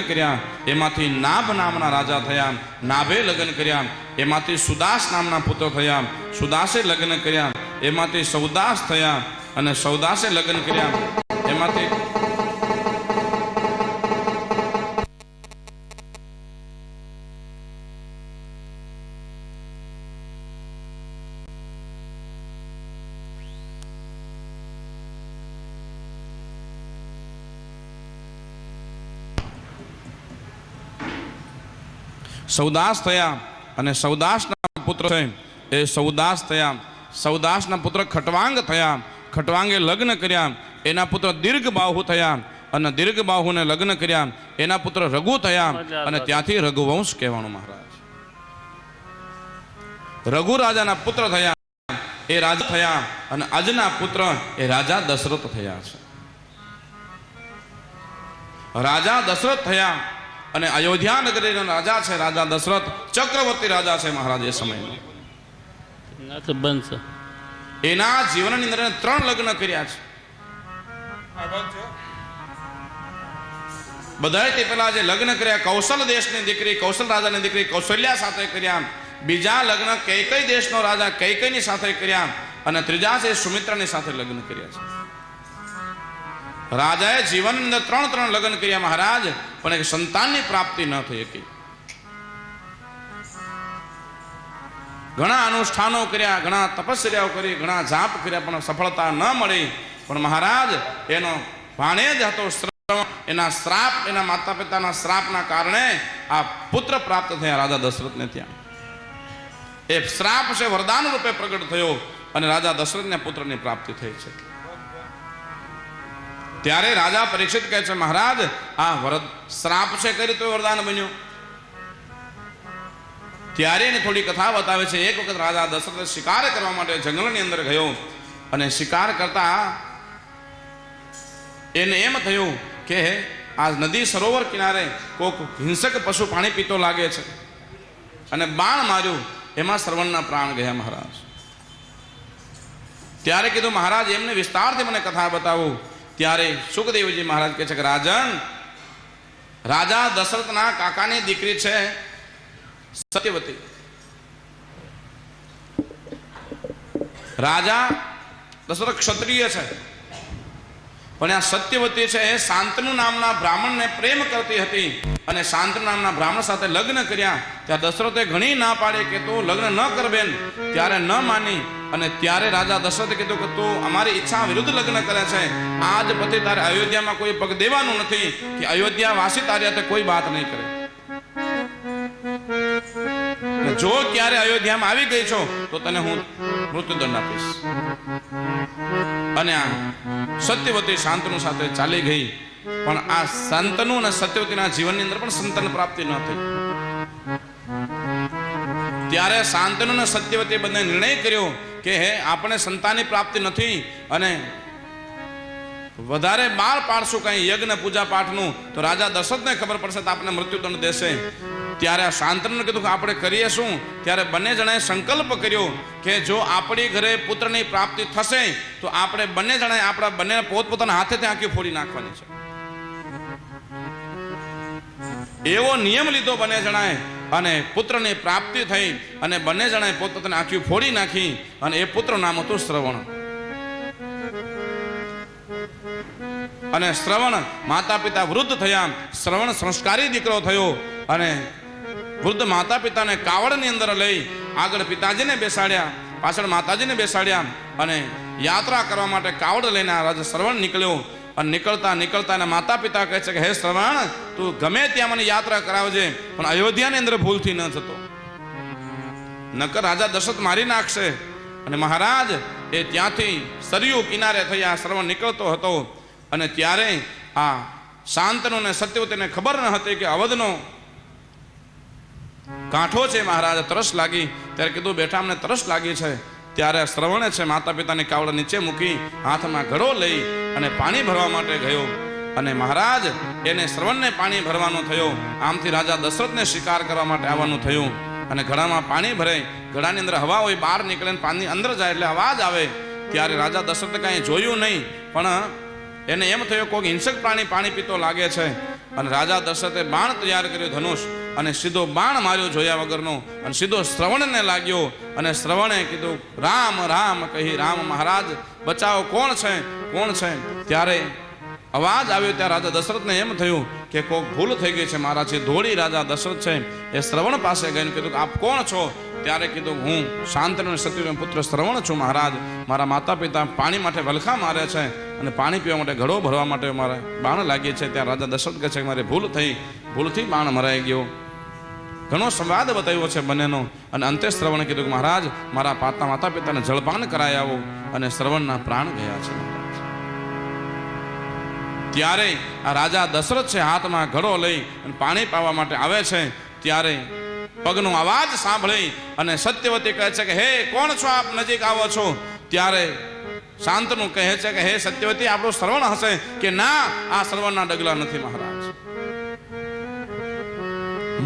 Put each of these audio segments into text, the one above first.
કર્યા એમાંથી નાભ નામના રાજા થયા, નાભે લગ્ન કર્યા એમાંથી સુદાસ નામના પુત્ર થયા, સુદાસે લગ્ન કર્યા એમાંથી સૌદાસ થયા અને સૌદાસે લગ્ન કર્યા એમાંથી સૌદાસ થયા અને સૌદાસના પુત્ર છે એ સૌદાસ થયા. સૌદાસના પુત્ર ખટવાંગ થયા, ખટવાંગે લગ્ન કર્યા એના પુત્ર દીર્ઘબાહુ થયા અને દીર્ઘબાહુને લગ્ન કર્યા એના પુત્ર રઘુ થયા અને ત્યાંથી રઘુવંશ કહેવાનું. મહારાજ રઘુ રાજાના પુત્ર થયા એ રાજા થયા અને આજના પુત્ર એ રાજા દશરથ થયા છે. રાજા દશરથ થયા અને અયોધ્યા નગરીનો રાજા છે રાજા દશરથ, ચક્રવર્તી રાજા છે મહારાજ એ સમયનો. એના જીવનની અંદર 3 લગ્ન કર્યા છે. બધાય તે પેલા જે લગ્ન કર્યા કૌશલ દેશની દીકરી, કૌશલ રાજાની દીકરી કૌશલ્યા સાથે કર્યા. બીજા લગ્ન કૈકેય દેશનો રાજા કૈકેયની સાથે કર્યા અને ત્રીજા છે સુમિત્રાની સાથે લગ્ન કર્યા છે. રાજાએ જીવનની અંદર 3 લગ્ન કર્યા મહારાજ, પણ એક સંતાનની પ્રાપ્તિ ન થઈ શકી. ઘણા અનુષ્ઠાનો કર્યા, ઘણા તપસ્યાઓ કરી, ઘણા જાપ કર્યા, પણ સફળતા ન મળી. પણ મહારાજ એનો ભાણેજ હતો શ્રવણ, એના શ્રાપ, એના માતા પિતાના શ્રાપના કારણે આ પુત્ર પ્રાપ્ત થયા રાજા દશરથને. ત્યાં એ શ્રાપ છે વરદાન રૂપે પ્રગટ થયો અને રાજા દશરથને પુત્રની પ્રાપ્તિ થઈ છે. ત્યારે રાજા પરીક્ષિત કહે છે મહારાજ આ શ્રાપ છે કઈ રીતે વરદાન બન્યું? ત્યારે એને થોડી કથા બતાવે છે. એક વખત રાજા દશરથ શિકાર કરવા માટે જંગલની અંદર ગયો અને શિકાર કરતા એને એમ થયું કે આ નદી સરોવર કિનારે કોક હિંસક પશુ પાણી પીતો લાગે છે અને બાણ માર્યું, એમાં શ્રવણના પ્રાણ ગયા મહારાજ. ત્યારે કીધું મહારાજ એમને વિસ્તારથી મને કથા બતાવો. ત્યારે સુખદેવજી મહારાજ કહે છે કે રાજન, રાજા દશરથના કાકાની દીકરી છે સત્યવતી. રાજા દશરથ ક્ષત્રિય છે, પણ આ સત્યવતી છે એ શાંતનુ નામના બ્રાહ્મણને પ્રેમ કરતી હતી અને શાંતનુ નામના બ્રાહ્મણ સાથે લગ્ન કર્યા. ત્યાં દશરથે ઘણી ના પાડી કે તું લગ્ન ન કર બેન. ત્યારે ન માની અને ત્યારે રાજા દશરથે કીધું કે તું અમારી ઈચ્છા વિરુદ્ધ લગ્ન કરે છે. આજ પછી તારે અયોધ્યામાં કોઈ પગ દેવાનું નથી કે અયોધ્યા વાસી તારી હાથે કોઈ વાત નહીં કરે. જો ક્યારે અયોધ્યામાં આવી ગઈ છો તો તને હું મૃત્યુદંડ આપીશ. અને આ સત્યવતી શાંતનુ સાથે ચાલી ગઈ. પણ આ શાંતનુ અને સત્યવતીના જીવનની અંદર પણ સંતાન પ્રાપ્તિ ન થઈ. ત્યારે શાંતનુ અને સત્યવતી બંને નિર્ણય કર્યો કે હે આપણે સંતાનની પ્રાપ્તિ નથી અને વધારે બાળ પાડશું કઈ યજ્ઞ પૂજા પાઠનું તો રાજા દશરથને ખબર પડશે તો આપણે મૃત્યુદંડ દેશે. ત્યારે આ શાંતનુને કીધું કે આપણે કરીએ શું? ત્યારે બંને જણાએ સંકલ્પ કર્યો કે જો આપણી ઘરે પુત્રની પ્રાપ્તિ થશે તો આપણે બંને જણાએ આપણા બંને પોતપોતાના હાથેથી આંખી ફોડી નાખવાની છે. એવો નિયમ લીધો બંને જણાએ અને પુત્રની પ્રાપ્તિ થઈ અને બંને જણાએ પોતપોતાની આંખી ફોડી નાખી અને એ પુત્ર નામ હતું શ્રવણ. અને શ્રવણ માતા પિતા વૃદ્ધ થયા. શ્રવણ સંસ્કારી દીકરો થયો અને વૃદ્ધ માતા પિતાને કાવડની અંદર લઈ આગળ પિતાજીને બેસાડ્યા, પાછળ માતાજીને બેસાડ્યા અને યાત્રા કરવા માટે કાવડ લઈને રાજા શ્રવણ નીકળ્યો. અને નીકળતા એના માતા પિતા કહે છે કે હે શ્રવણ, તું ગમે ત્યાં મને યાત્રા કરાવજે પણ અયોધ્યાની અંદર ભૂલથી ન જતો, નકર રાજા દશરથ મારી નાખશે. અને મહારાજ એ ત્યાંથી સરયુ કિનારે થઈ આ શ્રવણ નીકળતો હતો અને ત્યારે આ શાંતનુ ને સત્યવતીને ખબર ન હતી કે અવધનો કાંઠો છે મહારાજ. તરસ લાગી ત્યારે કીધું બેઠા અમને તરસ લાગી છે. ત્યારે શ્રવણે છે માતા પિતાની કાવડ નીચે મૂકી હાથમાં ઘડો લઈ અને પાણી ભરવા માટે ગયો અને મહારાજ એને શ્રવણને પાણી ભરવાનો થયો. આમથી રાજા દશરથને શિકાર કરવા માટે આવવાનું થયું અને ઘડામાં પાણી ભરે, ઘડાની અંદર હવા હોય, બહાર નીકળે પાણી અંદર જાય એટલે અવાજ આવે. ત્યારે રાજા દશરથે કાંઈ જોયું નહીં પણ એને એમ થયું કોઈ હિંસક પ્રાણી પાણી પીતો લાગે છે અને રાજા દશરથે બાણ તૈયાર કર્યો ધનુષ, અને સીધો બાણ માર્યો જોયા વગરનો, અને સીધો શ્રવણને લાગ્યો. અને શ્રવણે કીધું રામ રામ કહી, રામ મહારાજ બચાવો, કોણ છે કોણ છે? ત્યારે અવાજ આવ્યો. ત્યાં રાજા દશરથને એમ થયું કે કોક ભૂલ થઈ ગઈ છે મારા. જે ધોળી રાજા દશરથ છે એ શ્રવણ પાસે ગઈને કીધું કે આપ કોણ છો? ત્યારે કીધું હું શાંતનુ અને સત્યનો પુત્ર શ્રવણ છું મહારાજ. મારા માતા પિતા પાણી માટે વલખા મારે છે અને પાણી પીવા માટે ઘડો ભરવા માટે મારે બાણ લાગી છે. ત્યાં રાજા દશરથ કહે છે કે મારી ભૂલ થઈ, ભૂલથી બાણ મરાઈ ગયો. ઘણો સંવાદ બતાવ્યો છે બંનેનો. અને અંતે શ્રવણે કીધું કે મહારાજ મારા માતા પિતાને જળપાન કરાઈ આવો. અને શ્રવણના પ્રાણ ગયા છે. ત્યારે આ રાજા દશરથ છે હાથમાં ઘડો લઈ અને પાણી પાવા માટે આવે છે. ત્યારે પગનો અવાજ સાંભળી અને સત્યવતી કહે છે કે હે કોણ છો આપ, નજીક આવો છો? ત્યારે શાંતનુ કહે છે કે હે સત્યવતી આપણું શ્રવણ હશે? કે ના, આ શ્રવણના ડગલા નથી મહારાજ.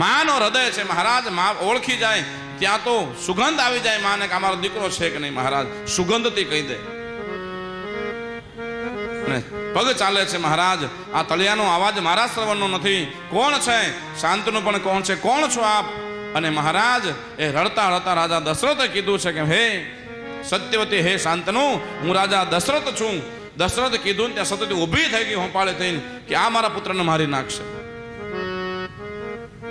માનો હૃદય છે મહારાજ. મા ઓળખી જાય ત્યાં તો સુગંધ આવી જાય માને કે અમારો દીકરો છે કે નહીં મહારાજ. સુગંધથી કહી દે. પગ ચાલે છે મહારાજ. આ તળિયાનો અવાજ મારા શ્રવણનો નથી. કોણ છે? શાંતનુ પણ કોણ છે? કોણ છો આપ? અને મહારાજ એ રડતા રડતા રાજા દશરથે કીધું છે કે હે સત્યવતી, હે શાંતનુ, હું રાજા દશરથ છું. દશરથ કીધું ત્યાં સત્યવતી ઊભી થઈ ગઈ હોંપાળે થઈને કે આ મારા પુત્રને મારી નાખશે.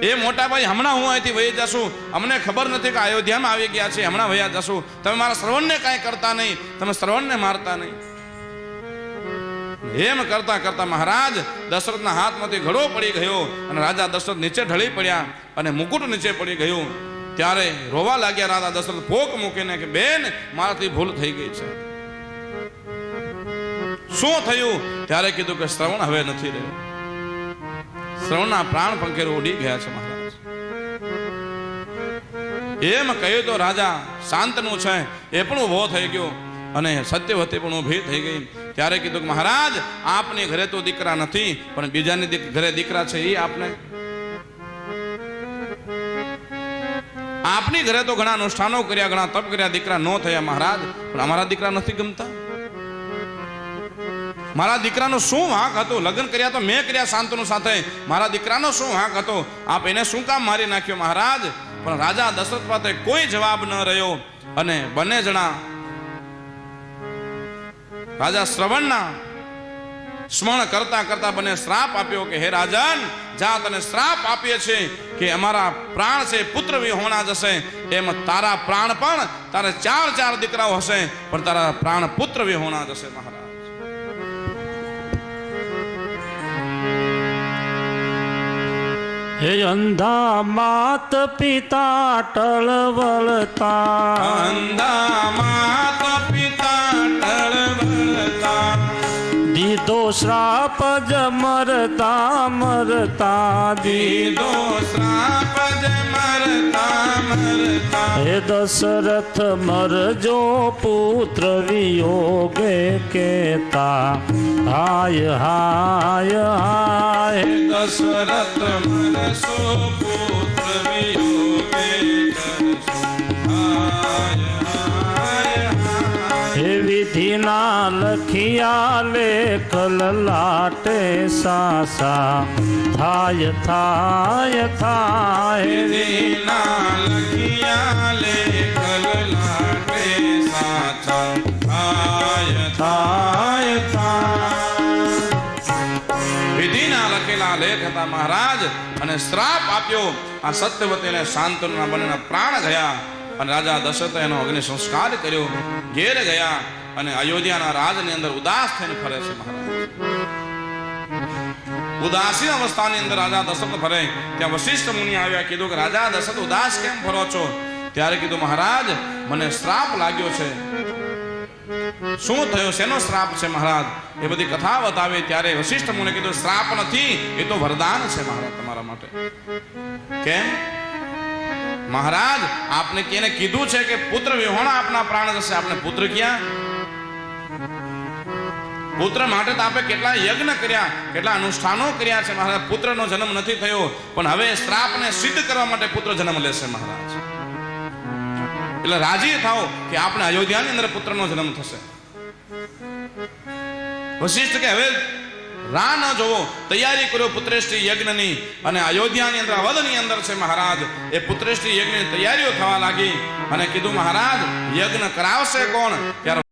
એ મોટા ભાઈ હમણાં હું અહીંથી વહી જશું, અમને ખબર નથી કે અયોધ્યામાં આવી ગયા છે, હમણાં વહ્યા જશું. તમે મારા શ્રવણને કાંઈ કરતા નહીં, તમે શ્રવણને મારતા નહીં. એમ કરતા કરતા મહારાજ દશરથના હાથમાંથી ઘડો પડી ગયો અને રાજા દશરથ નીચે ઢળી પડ્યા અને મુકુટ નીચે પડી ગયું. ત્યારે રોવા લાગ્યા રાજા દશરથ પોક મૂકીને કે બેન મારાથી ભૂલ થઈ ગઈ છે. શું થયું? ત્યારે કીધું કે શ્રવણ હવે નથી રહ્યો. શ્રવણના પ્રાણ પંખેરો ઉડી ગયા છે મહારાજ. એમ કહ્યું તો રાજા શાંતનુ છે એ પણ ઉભો થઈ ગયો અને સત્યવતી પણ ઊભી થઈ ગઈ. ત્યારે કીધું કે મહારાજ આપની ઘરે તો દીકરા નથી, પણ બીજાની ઘરે દીકરા છે. એ આપની ઘરે તો ઘણા અનુષ્ઠાનો કર્યા, ઘણા તપ કર્યા, દીકરા ન થયા મહારાજ. પણ અમારા દીકરા નથી ગમતા. મારા દીકરાનો શું વાંક હતો? લગ્ન કર્યા તો મેં કર્યા શાંતનુ સાથે. મારા દીકરાનો શું વાંક હતો? આપ એને શું કામ મારી નાખ્યો મહારાજ? પણ રાજા દશરથ પાસે કોઈ જવાબ ન રહ્યો. અને બંને જણા રાજા શ્રવણના સ્મરણ કરતા કરતા બંને શ્રાપ આપ્યો કે હે રાજન, જા તને શ્રાપ આપીએ છે કે અમારા પ્રાણ છે પુત્ર વિહોણા જશે. એમ તારા પ્રાણ પણ, તારે 4 દીકરાઓ હશે પણ તારા પ્રાણ પુત્ર વિહોણા જશે મહારાજ. હે અંધા માત પિતા ટળવળતા, અંધા માત પિતા ટળવળતા, દીધો શ્રાપ જ મરતા મરતા, દીધો શ્રાપ જ મરતા મરતા. હે દશરથ મરજો પુત્ર વિયોગે કેતા, હાય હાય હાય. દશરથ મરશો પુત્ર વિયોગે કરશો, હાય હાય હાય. હે વિધિના લખિયા લેખ લલાટે સાસા, થાય થાય થાય. વિધિના લખિયા લેખ લલાટે સાચા, થાય થાય થાય. વિધિના લખેલા લેખ હતા મહારાજ. અને શ્રાપ આપ્યો. આ સત્યવતીને શાંતનુના બંનેના પ્રાણ ગયા. અને રાજા દશરથે એનો અગ્નિ સંસ્કાર કર્યો. ઘેર ગયા અને અયોધ્યાના રાજની અંદર ઉદાસ થઈને ફરે છે મહારાજ. ઉદાસી અવસ્થાની અંદર રાજા દશરથ ફરે. ત્યાં વશિષ્ઠ મુનિ આવ્યા. કીધું કે રાજા દશરથ ઉદાસ કેમ ફરો છો? ત્યારે કીધું મહારાજ મને શ્રાપ લાગ્યો છે. શું થયું? શેનો શ્રાપ છે મહારાજ? એ બધી કથા બતાવી. ત્યારે વશિષ્ઠ મુનિએ કીધું શ્રાપ નથી, એ તો વરદાન છે મહારાજ તમારા માટે. કેમ મહારાજ? આપને કેને કીધું છે કે પુત્ર વિહોણા આપના પ્રાણ જશે. આપને પુત્ર ક્યાં? પુત્ર માટે તો આપણે કેટલા યજ્ઞ કર્યા, કેટલા અનુષ્ઠાનો કર્યા છે મહારાજ. પુત્રનો જન્મ નથી થયો. પણ હવે શ્રાપને સિદ્ધ કરવા માટે પુત્ર જન્મ લેશે મહારાજ. એટલે રાજી થાઓ કે આપણે અયોધ્યાની અંદર પુત્રનો જન્મ થશે. વશિષ્ઠ કે હવે રાહ ન જોવો, તૈયારી કરો પુત્રેષ્ટિ યજ્ઞની. અને અયોધ્યાની અંદર અવધની અંદર છે મહારાજ એ પુત્રેષ્ટિ યજ્ઞની તૈયારીઓ થવા લાગી. અને કીધું મહારાજ યજ્ઞ કરાવશે કોણ? ત્યારે